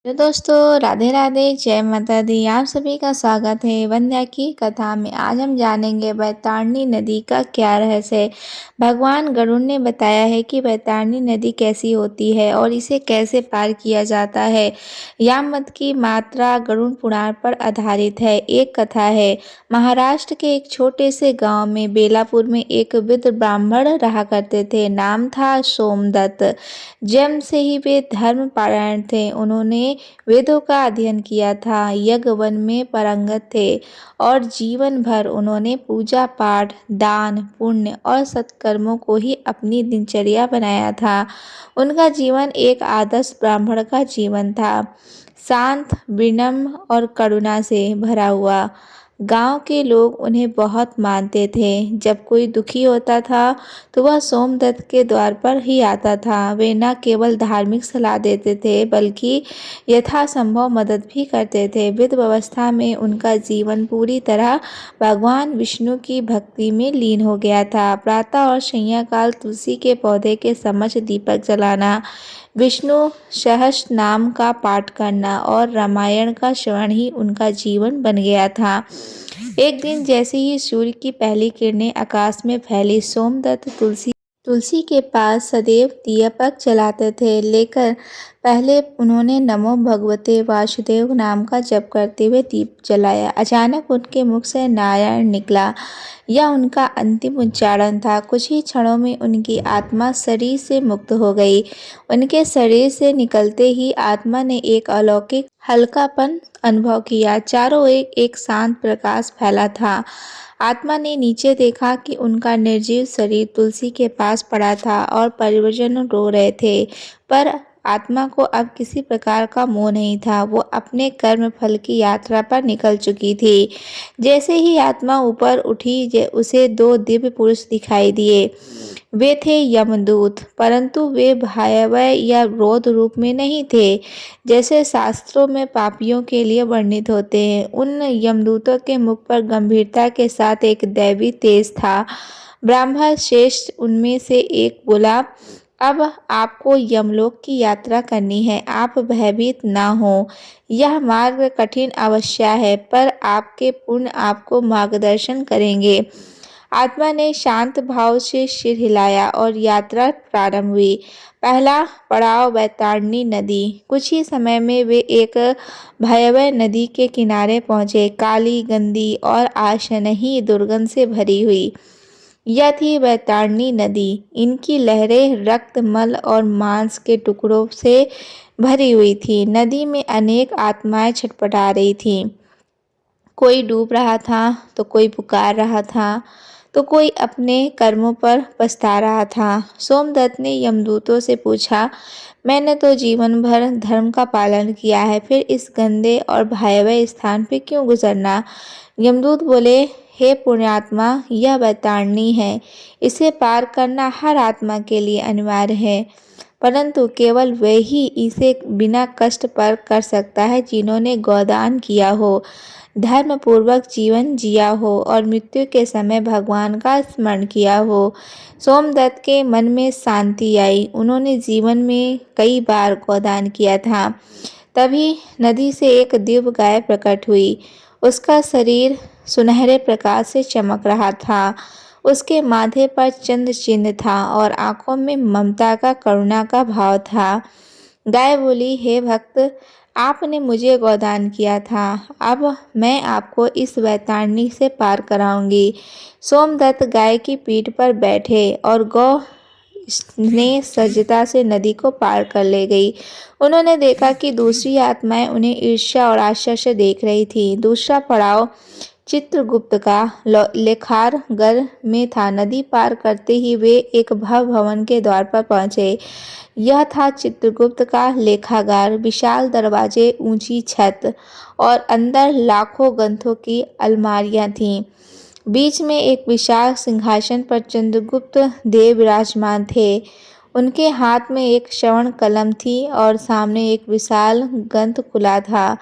तो दोस्तों, राधे राधे, जय माता दी। आप सभी का स्वागत है वंद्या की कथा में। आज हम जानेंगे बैतरणी नदी का क्या रहस्य है। भगवान गरुड़ ने बताया है कि बैतरणी नदी कैसी होती है और इसे कैसे पार किया जाता है। यामत की मात्रा गरुड़ पुराण पर आधारित है। एक कथा है, महाराष्ट्र के एक छोटे से गांव में बेलापुर में एक वृद्ध ब्राह्मण रहा करते थे। नाम था सोमदत्त। जन्म से ही वे धर्म परायण थे। उन्होंने वेदों का अध्ययन किया था, यज्ञ वन में पारंगत थे और जीवन भर उन्होंने पूजा पाठ, दान, पुण्य और सत्कर्मों को ही अपनी दिनचर्या बनाया था। उनका जीवन एक आदर्श ब्राह्मण का जीवन था, शांत, विनम्र और करुणा से भरा हुआ। गांव के लोग उन्हें बहुत मानते थे। जब कोई दुखी होता था तो वह सोमदत्त के द्वार पर ही आता था। वे न केवल धार्मिक सलाह देते थे बल्कि यथासंभव मदद भी करते थे। वृद्धावस्था में उनका जीवन पूरी तरह भगवान विष्णु की भक्ति में लीन हो गया था। प्रातः और संध्याकाल तुलसी के पौधे के समक्ष दीपक जलाना, विष्णु सहस्त्र नाम का पाठ करना और रामायण का श्रवण ही उनका जीवन बन गया था। एक दिन जैसे ही सूर्य की पहली किरणें आकाश में फैली, सोमदत्त तुलसी के पास सदैव दीपक जलाते थे। लेकर पहले उन्होंने नमो भगवते वासुदेव नाम का जप करते हुए दीप जलाया। अचानक उनके मुख से नारायण निकला। यह उनका अंतिम उच्चारण था। कुछ ही क्षणों में उनकी आत्मा शरीर से मुक्त हो गई। उनके शरीर से निकलते ही आत्मा ने एक अलौकिक हल्कापन अनुभव किया। चारों ओर एक शांत प्रकाश फैला था। आत्मा ने नीचे देखा कि उनका निर्जीव शरीर तुलसी के पास पड़ा था और परिजन रो रहे थे, पर आत्मा को अब किसी प्रकार का मोह नहीं था। वो अपने कर्म फल की यात्रा पर निकल चुकी थी। जैसे ही आत्मा ऊपर उठी, उसे दो दिव्य पुरुष दिखाई दिए। वे थे यमदूत, परंतु वे भयावह या रौद्र रूप में नहीं थे, जैसे शास्त्रों में पापियों के लिए वर्णित होते हैं। उन यमदूतों के मुख पर गंभीरता के साथ एक दैवी तेज था। ब्राह्मण श्रेष्ठ उनमें से एक बोला, अब आपको यमलोक की यात्रा करनी है। आप भयभीत ना हो। यह मार्ग कठिन अवश्य है, पर आपके पुण्य आपको मार्गदर्शन करेंगे। आत्मा ने शांत भाव से सिर हिलाया और यात्रा प्रारंभ हुई। पहला पड़ाव बैतरणी नदी। कुछ ही समय में वे एक भयावह नदी के किनारे पहुंचे, काली, गंदी और आशनही दुर्गंध से भरी हुई। यह थी बैतरणी नदी। इनकी लहरें रक्त, मल और मांस के टुकड़ों से भरी हुई थी। नदी में अनेक आत्माएं छटपटा रही थीं। कोई डूब रहा था तो कोई पुकार रहा था, तो कोई अपने कर्मों पर पछता रहा था। सोमदत्त ने यमदूतों से पूछा, मैंने तो जीवन भर धर्म का पालन किया है, फिर इस गंदे और भयावह स्थान पे क्यों गुजरना? यमदूत बोले, हे पुण्यात्मा, यह बैतरणी है। इसे पार करना हर आत्मा के लिए अनिवार्य है, परंतु केवल वही इसे बिना कष्ट पर कर सकता है जिन्होंने गोदान किया हो, धर्म पूर्वक जीवन जिया हो और मृत्यु के समय भगवान का स्मरण किया हो। सोमदत्त के मन में शांति आई। उन्होंने जीवन में कई बार गोदान किया था। तभी नदी से एक दिव्य गाय प्रकट हुई। उसका शरीर सुनहरे प्रकाश से चमक रहा था। उसके माथे पर चंद्र चिन्ह था और आंखों में ममता का, करुणा का भाव था। गाय बोली, हे भक्त, आपने मुझे गोदान किया था, अब मैं आपको इस बैतरणी से पार कराऊंगी। सोमदत्त गाय की पीठ पर बैठे और गौ ने सजता से नदी को पार कर ले गई। उन्होंने देखा कि दूसरी आत्माएं उन्हें ईर्ष्या और आशा से देख रही थी। दूसरा पड़ाव चित्रगुप्त का लेखागार में था। नदी पार करते ही वे एक भव्य भवन के द्वार पर पहुंचे। यह था चित्रगुप्त का लेखागार। विशाल दरवाजे, ऊंची छत और अंदर लाखों ग्रंथों की अलमारियां थीं। बीच में एक विशाल सिंहासन पर चंद्रगुप्त देव विराजमान थे। उनके हाथ में एक श्रवण कलम थी और सामने एक विशाल ग्रंथ खुला था।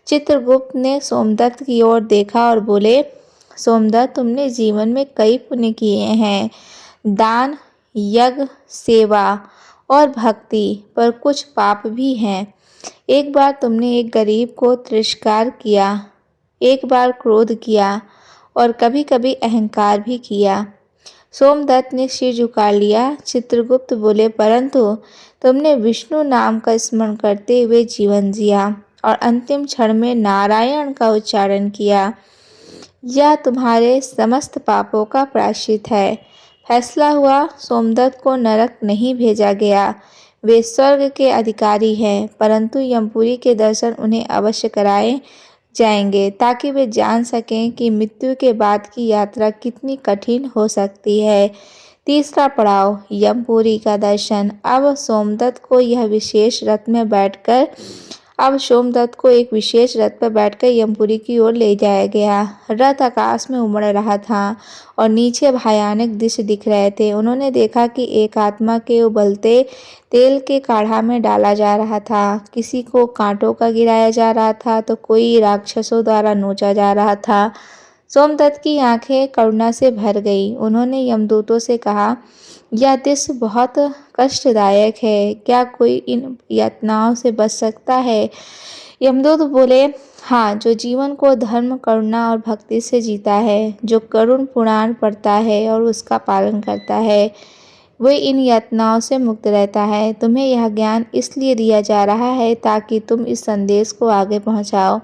चित्रगुप्त ने सोमदत्त की ओर देखा और बोले, सोमदत्त, तुमने जीवन में कई पुण्य किए हैं, दान, यज्ञ, सेवा और भक्ति, पर कुछ पाप भी हैं। एक बार तुमने एक गरीब को तिरस्कार किया, एक बार क्रोध किया और कभी-कभी अहंकार भी किया। सोमदत्त ने सिर झुका लिया। चित्रगुप्त बोले, परंतु तुमने विष्णु नाम का स्मरण करते हुए जीवन जिया और अंतिम क्षण में नारायण का उच्चारण किया। यह तुम्हारे समस्त पापों का प्रायश्चित है। फैसला हुआ, सोमदत्त को नरक नहीं भेजा गया। वे स्वर्ग के अधिकारी हैं, परंतु यमपुरी के दर्शन उन्हें अवश्य कराए जाएंगे ताकि वे जान सकें कि मृत्यु के बाद की यात्रा कितनी कठिन हो सकती है। तीसरा पड़ाव, यमपुरी का दर्शन। अब सोमदत्त को एक विशेष रथ पर बैठकर यमपुरी की ओर ले जाया गया। रथ आकाश में उमड़ रहा था और नीचे भयानक दृश्य दिख रहे थे। उन्होंने देखा कि एक आत्मा के उबलते तेल के काढ़ा में डाला जा रहा था, किसी को कांटों का गिराया जा रहा था तो कोई राक्षसों द्वारा नोचा जा रहा था। सोमदत्त की आंखें करुणा से भर गई। उन्होंने यमदूतों से कहा, यह दृश्य बहुत कष्टदायक है, क्या कोई इन यातनाओं से बच सकता है? यमदूत बोले, हाँ, जो जीवन को धर्म, करुणा और भक्ति से जीता है, जो करुण पुराण पढ़ता है और उसका पालन करता है, वह इन यातनाओं से मुक्त रहता है। तुम्हें यह ज्ञान इसलिए दिया जा रहा है ताकि तुम इस संदेश को आगे पहुंचाओ।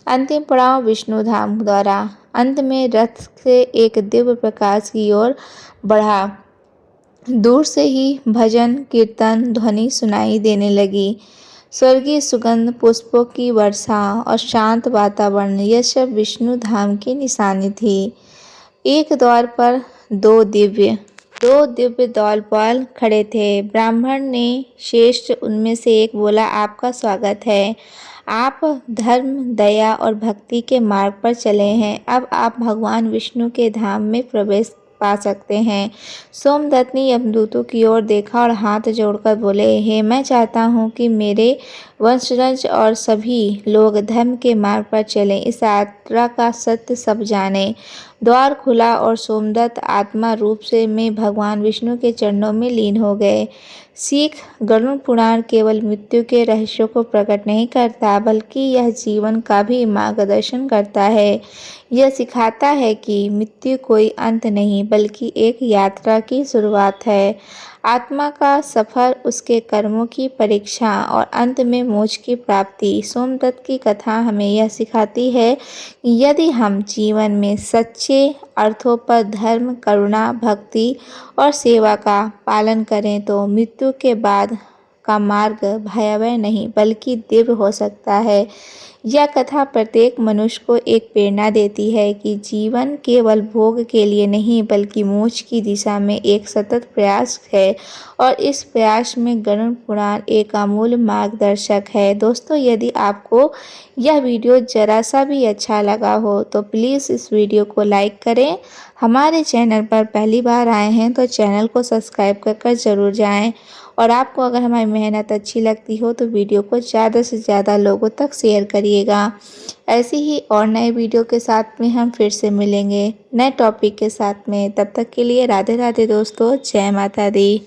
अंतिम पड़ाव, विष्णु धाम द्वारा। अंत में रथ से एक दिव्य प्रकाश की ओर बढ़ा। दूर से ही भजन कीर्तन ध्वनि सुनाई देने लगी। स्वर्गीय सुगंध, पुष्पों की वर्षा और शांत वातावरण, यह सब विष्णु धाम की निशानी थी। एक द्वार पर दो दिव्य द्वारपाल खड़े थे। ब्राह्मण ने श्रेष्ठ उनमें से एक बोला, आपका स्वागत है। आप धर्म, दया और भक्ति के मार्ग पर चले हैं। अब आप भगवान विष्णु के धाम में प्रवेश पा सकते हैं। सोमदत्त ने यमदूतों की ओर देखा और हाथ जोड़कर बोले, हे, मैं चाहता हूँ कि मेरे वंशज और सभी लोग धर्म के मार्ग पर चलें, इस यात्रा का सत्य सब जानें। द्वार खुला और सोमदत्त आत्मा रूप से में भगवान विष्णु के चरणों में लीन हो गए। सीख, गरुड़ पुराण केवल मृत्यु के रहस्यों को प्रकट नहीं करता, बल्कि यह जीवन का भी मार्गदर्शन करता है। यह सिखाता है कि मृत्यु कोई अंत नहीं, बल्कि एक यात्रा की शुरुआत है। आत्मा का सफर, उसके कर्मों की परीक्षा और अंत में मोक्ष की प्राप्ति। सोमदत्त की कथा हमें यह सिखाती है कि यदि हम जीवन में सच्चे अर्थों पर धर्म, करुणा, भक्ति और सेवा का पालन करें तो मृत्यु के बाद का मार्ग भयावह नहीं बल्कि दिव्य हो सकता है। यह कथा प्रत्येक मनुष्य को एक प्रेरणा देती है कि जीवन केवल भोग के लिए नहीं बल्कि मोक्ष की दिशा में एक सतत प्रयास है और इस प्रयास में गरुड़ पुराण एक अमूल्य मार्गदर्शक है। दोस्तों, यदि आपको यह वीडियो जरा सा भी अच्छा लगा हो तो प्लीज़ इस वीडियो को लाइक करें। हमारे चैनल पर पहली बार आए हैं तो चैनल को सब्सक्राइब कर ज़रूर जाएं और आपको अगर हमारी मेहनत अच्छी लगती हो तो वीडियो को ज़्यादा से ज़्यादा लोगों तक शेयर करिएगा। ऐसी ही और नए वीडियो के साथ में हम फिर से मिलेंगे नए टॉपिक के साथ में। तब तक के लिए राधे राधे दोस्तों, जय माता दी।